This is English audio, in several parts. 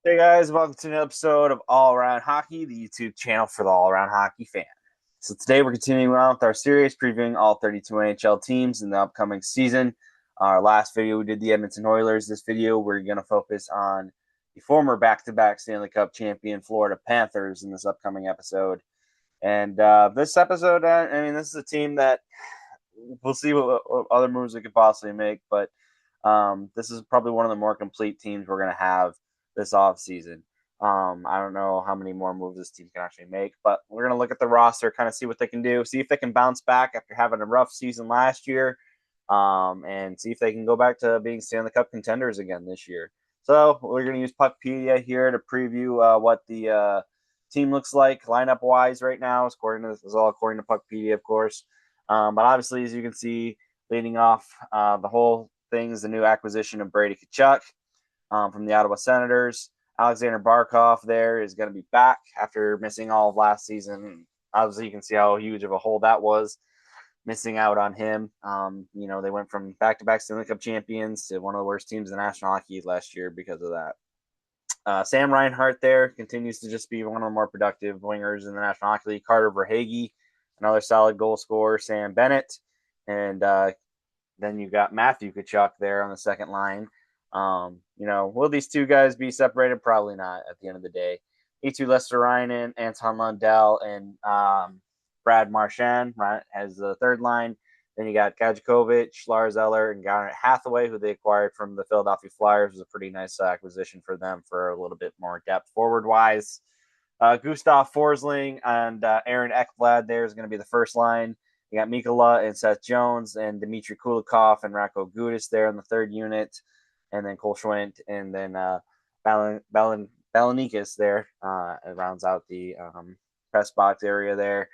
Hey guys, welcome to an episode of All Around Hockey, the YouTube channel for the all around hockey fan. So today we're continuing on with our series previewing all 32 NHL teams in the upcoming season. Our last video we did the Edmonton Oilers. This video we're going to focus on the former back-to-back Stanley Cup champion Florida Panthers in this upcoming episode. And this episode, this is a team that we'll see what other moves we could possibly make, but this is probably one of the more complete teams we're going to have this offseason. I don't know how many more moves this team can actually make, but we're going to look at the roster, kind of see what they can do, see if they can bounce back after having a rough season last year, and see if they can go back to being Stanley Cup contenders again this year. So we're going to use Puckpedia here to preview what the team looks like lineup wise right now. This is all according to Puckpedia, of course. But obviously, as you can see, leading off the whole thing is the new acquisition of Brady Tkachuk from the Ottawa Senators. Alexander Barkov there is going to be back after missing all of last season. Obviously, you can see how huge of a hole that was, missing out on him. They went from back-to-back Stanley Cup champions to one of the worst teams in the National Hockey League last year because of that. Sam Reinhart there continues to just be one of the more productive wingers in the National Hockey League. Carter Verhaeghe, another solid goal scorer. Sam Bennett, and then you got Matthew Tkachuk there on the second line. Will these two guys be separated? Probably not at the end of the day. E2 Lesterainen, Anton Lundell, and Brad Marchand right, as the third line. Then you got Gajakovic, Lars Eller, and Garnet Hathaway, who they acquired from the Philadelphia Flyers. It was a pretty nice acquisition for them for a little bit more depth forward-wise. Gustav Forsling and Aaron Ekblad there is going to be the first line. You got Mikkola and Seth Jones and Dmitry Kulikov and Rako Gudis there in the third unit. And then Cole Schwint and then Balanikis there rounds out the press box area there.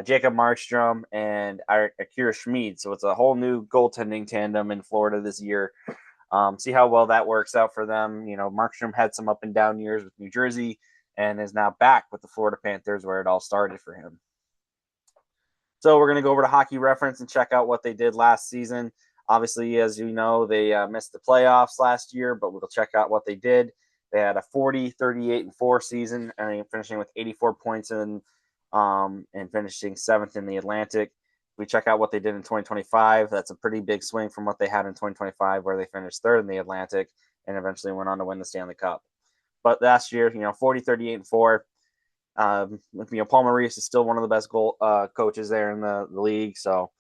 Jacob Markstrom and Akira Schmid. So it's a whole new goaltending tandem in Florida this year. See how well that works out for them. Markstrom had some up and down years with New Jersey and is now back with the Florida Panthers where it all started for him. So we're going to go over to Hockey Reference and check out what they did last season. Obviously, as you know, they missed the playoffs last year, but we'll check out what they did. They had a 40, 38, and 4 season, and finishing with 84 points and finishing seventh in the Atlantic. We check out what they did in 2025. That's a pretty big swing from what they had in 2025, where they finished third in the Atlantic and eventually went on to win the Stanley Cup. But last year, 40, 38, and 4. Paul Maurice is still one of the best goal coaches there in the league. So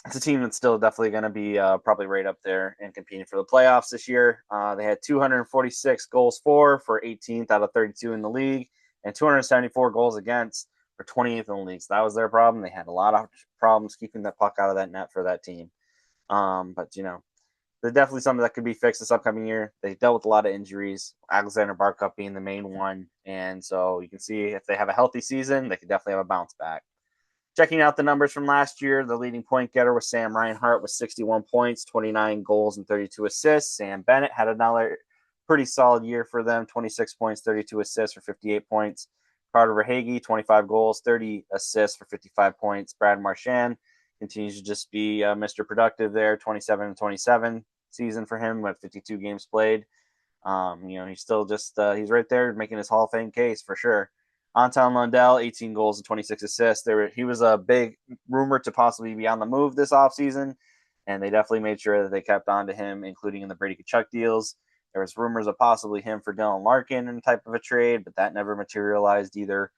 it's a team that's still definitely going to be probably right up there and competing for the playoffs this year. They had 246 goals for 18th out of 32 in the league, and 274 goals against for 28th in the league. So that was their problem. They had a lot of problems keeping the puck out of that net for that team. But there's definitely something that could be fixed this upcoming year. They dealt with a lot of injuries, Alexander Barkov being the main one. And so you can see if they have a healthy season, they could definitely have a bounce back. Checking out the numbers from last year, the leading point getter was Sam Reinhart with 61 points, 29 goals, and 32 assists. Sam Bennett had another pretty solid year for them, 26 points, 32 assists for 58 points. Carter Verhaeghe, 25 goals, 30 assists for 55 points. Brad Marchand continues to just be Mr. Productive there, 27 and 27 season for him with 52 games played. He's still just he's right there making his Hall of Fame case for sure. Anton Lundell, 18 goals and 26 assists. He was a big rumor to possibly be on the move this offseason, and they definitely made sure that they kept on to him, including in the Brady Tkachuk deals. There was rumors of possibly him for Dylan Larkin in type of a trade, but that never materialized either.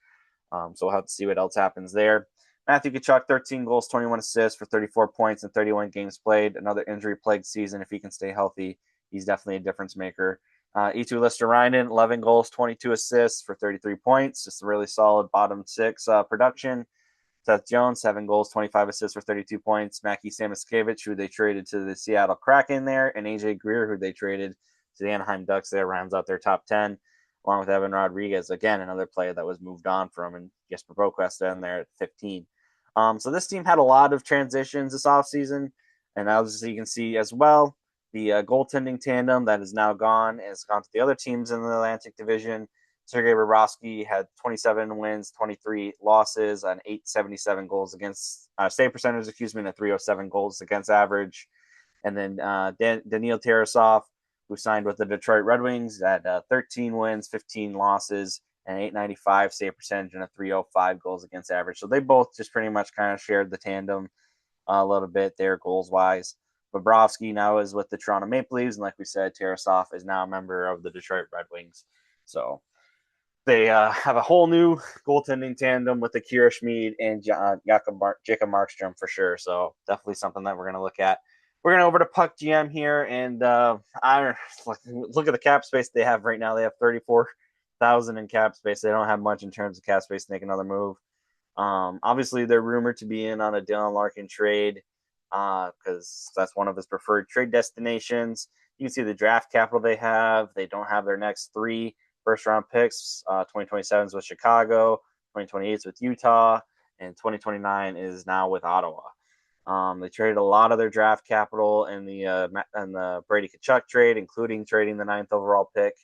So we'll have to see what else happens there. Matthew Tkachuk, 13 goals, 21 assists for 34 points and 31 games played. Another injury-plagued season. If he can stay healthy, he's definitely a difference maker. E2 Lesterainen, 11 goals, 22 assists for 33 points. Just a really solid bottom six production. Seth Jones, 7 goals, 25 assists for 32 points. Mackie Samoskevich, who they traded to the Seattle Kraken there, and AJ Greer, who they traded to the Anaheim Ducks there, rounds out their top 10, along with Evan Rodriguez, again, another player that was moved on from, and Jesper Boquist in there at 15. So this team had a lot of transitions this offseason, and as you can see as well, the goaltending tandem that is now gone has gone to the other teams in the Atlantic Division. Sergei Bobrovsky had 27 wins, 23 losses, and 877 goals against save percentage, and a 307 goals against average. And then Daniil Tarasov who signed with the Detroit Red Wings at 13 wins, 15 losses, an 895 save percentage, and a 305 goals against average. So they both just pretty much kind of shared the tandem a little bit there goals wise. Bobrovsky now is with the Toronto Maple Leafs, and like we said, Tarasov is now a member of the Detroit Red Wings. So they have a whole new goaltending tandem with Akira Schmid and Jacob Markstrom for sure. So definitely something that we're going to look at. We're going to over to Puck GM here, and I look at the cap space they have right now. They have 34,000 in cap space. They don't have much in terms of cap space to make another move. Obviously, they're rumored to be in on a Dylan Larkin trade because that's one of his preferred trade destinations. You can see the draft capital they have. They don't have their next 3 first-round picks. 2027 is with Chicago, 2028 is with Utah, and 2029 is now with Ottawa. They traded a lot of their draft capital in the Brady Tkachuk trade, including trading the 9th overall pick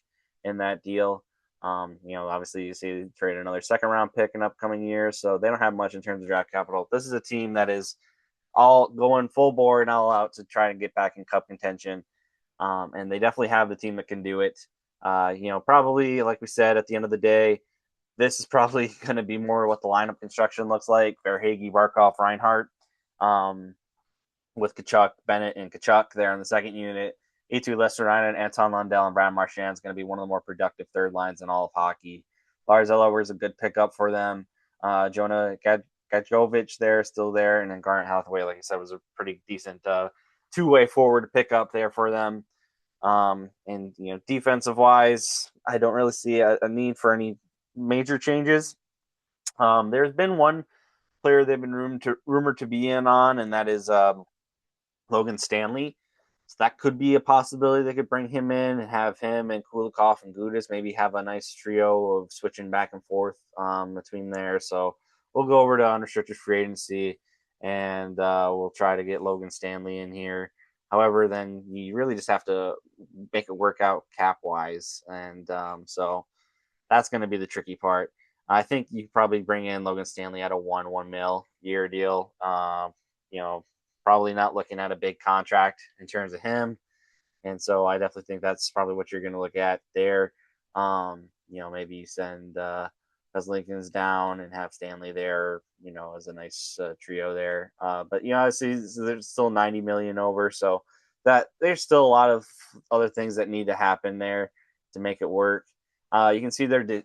in that deal. Obviously you see they trade another second round pick in upcoming years, so they don't have much in terms of draft capital. This is a team that is all going full bore and all out to try and get back in cup contention. And they definitely have the team that can do it. Probably like we said, at the end of the day, this is probably going to be more what the lineup construction looks like. Verhaeghe, Barkov, Reinhart, with Tkachuk, Bennett, and Tkachuk there in the second unit. E2 Lester-Ryan, Anton Lundell, and Brad Marchand is going to be one of the more productive third lines in all of hockey. Lars Eller is a good pickup for them. Jonah Gadjovich there, still there, and then Garnet Hathaway, like I said, was a pretty decent two-way forward pickup there for them. And defensive wise, I don't really see a need for any major changes. There's been one player they've been rumored to be in on, and that is Logan Stanley. So that could be a possibility. They could bring him in and have him and Kulikov and Gudas maybe have a nice trio of switching back and forth between there. So we'll go over to unrestricted free agency and we'll try to get Logan Stanley in here. However, then you really just have to make it work out cap wise. And so that's going to be the tricky part. I think you probably bring in Logan Stanley at a 1 mil year deal. Probably not looking at a big contract in terms of him. And so I definitely think that's probably what you're going to look at there. Maybe you send as Lincoln's down and have Stanley there, as a nice trio there. But obviously there's still 90 million over, so that there's still a lot of other things that need to happen there to make it work. You can see their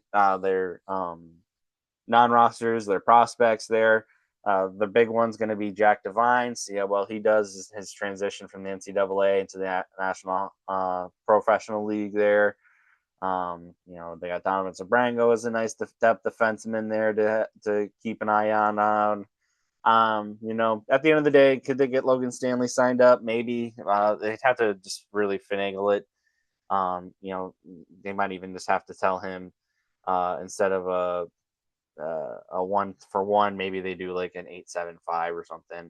non-rosters, their prospects there. The big one's going to be Jack Devine. See how well he does his transition from the NCAA into the National Professional League there. They got Donovan Sabrango as a nice depth defenseman there to keep an eye on. At the end of the day, could they get Logan Stanley signed up? Maybe. They'd have to just really finagle it. They might even just have to tell him instead of a 1-for-1, maybe they do like an 8.75 or something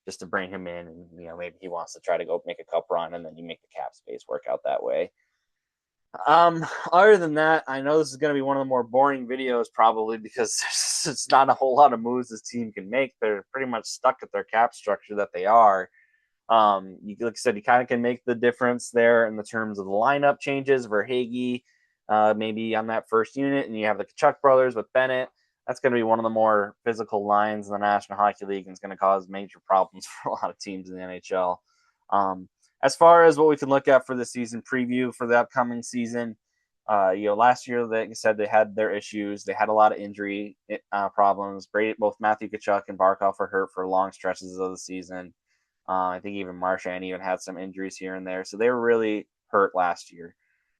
just to bring him in, and maybe he wants to try to go make a cup run, and then you make the cap space work out that way. Other than that, I know this is going to be one of the more boring videos probably because it's not a whole lot of moves this team can make. They're pretty much stuck at their cap structure that they are. Like I said, you kind of can make the difference there in the terms of the lineup changes. Verhaeghe, maybe on that first unit, and you have the Tkachuk brothers with Bennett. That's going to be one of the more physical lines in the National Hockey League, and it's going to cause major problems for a lot of teams in the NHL. As far as what we can look at for the season preview for the upcoming season, last year, like I said, they had their issues. They had a lot of injury problems. Both Matthew Tkachuk and Barkov were hurt for long stretches of the season. I think even Marchand even had some injuries here and there. So they were really hurt last year.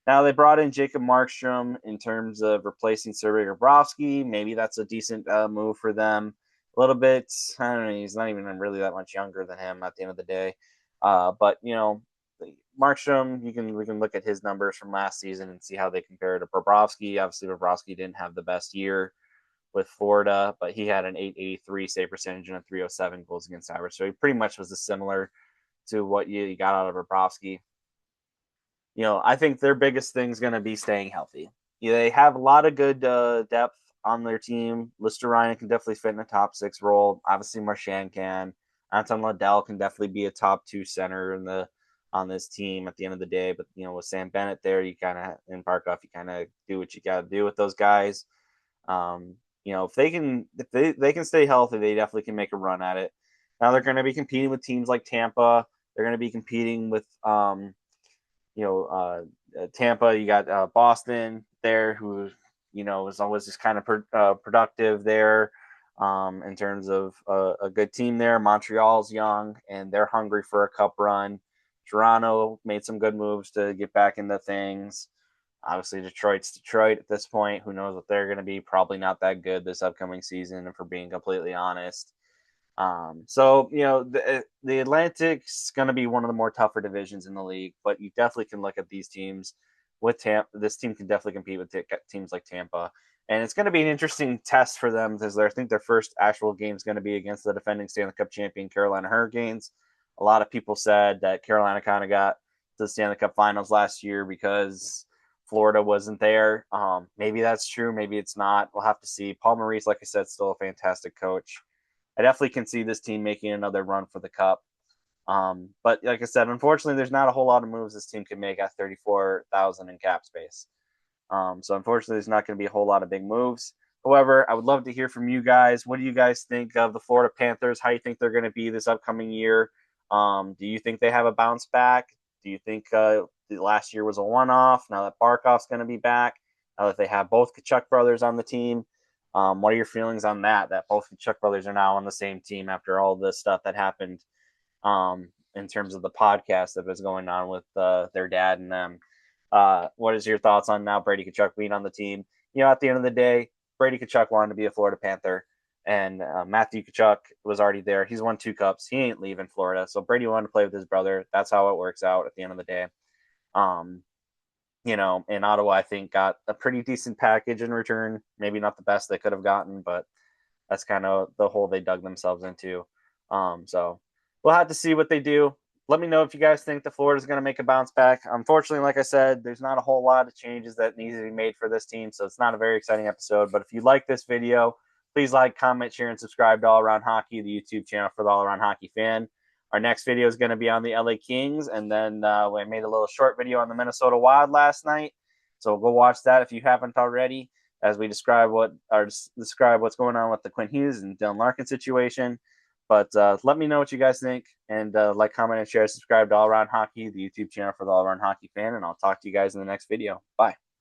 Now they brought in Jacob Markstrom in terms of replacing Sergei Bobrovsky. Maybe that's a decent move for them. A little bit. I don't know. He's not even really that much younger than him at the end of the day. But Markstrom, we can look at his numbers from last season and see how they compare to Bobrovsky. Obviously, Bobrovsky didn't have the best year with Florida, but he had an 883 save percentage and a 307 goals against average. So he pretty much was similar to what you got out of Bobrovsky. I think their biggest thing is going to be staying healthy. They have a lot of good depth on their team. Lister Ryan can definitely fit in a top 6 role. Obviously, Marchand can. Anton Lundell can definitely be a top 2 center in the on this team at the end of the day. But with Sam Bennett there, you kind of in Barkov, you kind of do what you got to do with those guys. Um, if they can stay healthy, they definitely can make a run at it. Now they're going to be competing with teams like Tampa. They're going to be competing with Tampa. You got Boston there, who is always just kind of productive there in terms of a good team there. Montreal's young and they're hungry for a cup run. Toronto made some good moves to get back into things. Obviously, Detroit's Detroit at this point. Who knows what they're going to be? Probably not that good this upcoming season, if we're being completely honest. So the Atlantic's going to be one of the more tougher divisions in the league, but you definitely can look at these teams with Tampa. This team can definitely compete with teams like Tampa, and it's going to be an interesting test for them because I think their first actual game is going to be against the defending Stanley Cup champion Carolina Hurricanes. A lot of people said that Carolina kind of got to the Stanley Cup Finals last year because Florida wasn't there. Maybe that's true. Maybe it's not. We'll have to see. Paul Maurice, like I said, still a fantastic coach. I definitely can see this team making another run for the cup. But like I said, unfortunately, there's not a whole lot of moves this team can make at 34,000 in cap space. So unfortunately, there's not going to be a whole lot of big moves. However, I would love to hear from you guys. What do you guys think of the Florida Panthers? How do you think they're going to be this upcoming year? Do you think they have a bounce back? Do you think the last year was a one-off? Now that Barkov's going to be back, now that they have both Kachuk brothers on the team, what are your feelings on that? That both Kachuk brothers are now on the same team after all the stuff that happened in terms of the podcast that was going on with their dad and them. What is your thoughts on now Brady Kachuk being on the team? At the end of the day, Brady Kachuk wanted to be a Florida Panther, and Matthew Kachuk was already there. He's won 2 cups. He ain't leaving Florida. So Brady wanted to play with his brother. That's how it works out at the end of the day. In Ottawa, I think got a pretty decent package in return. Maybe not the best they could have gotten, but that's kind of the hole they dug themselves into. So we'll have to see what they do. Let me know if you guys think the Florida's going to make a bounce back. Unfortunately, like I said, there's not a whole lot of changes that needs to be made for this team, so it's not a very exciting episode. But if you like this video, please like, comment, share, and subscribe to All Around Hockey, the YouTube channel for the All Around Hockey fan. Our next video is going to be on the LA Kings, and then we made a little short video on the Minnesota Wild last night. So go watch that if you haven't already, as we describe what's going on with the Quinn Hughes and Dylan Larkin situation. But let me know what you guys think, and like, comment, and share, subscribe to All Around Hockey, the YouTube channel for the All Around Hockey fan, and I'll talk to you guys in the next video. Bye.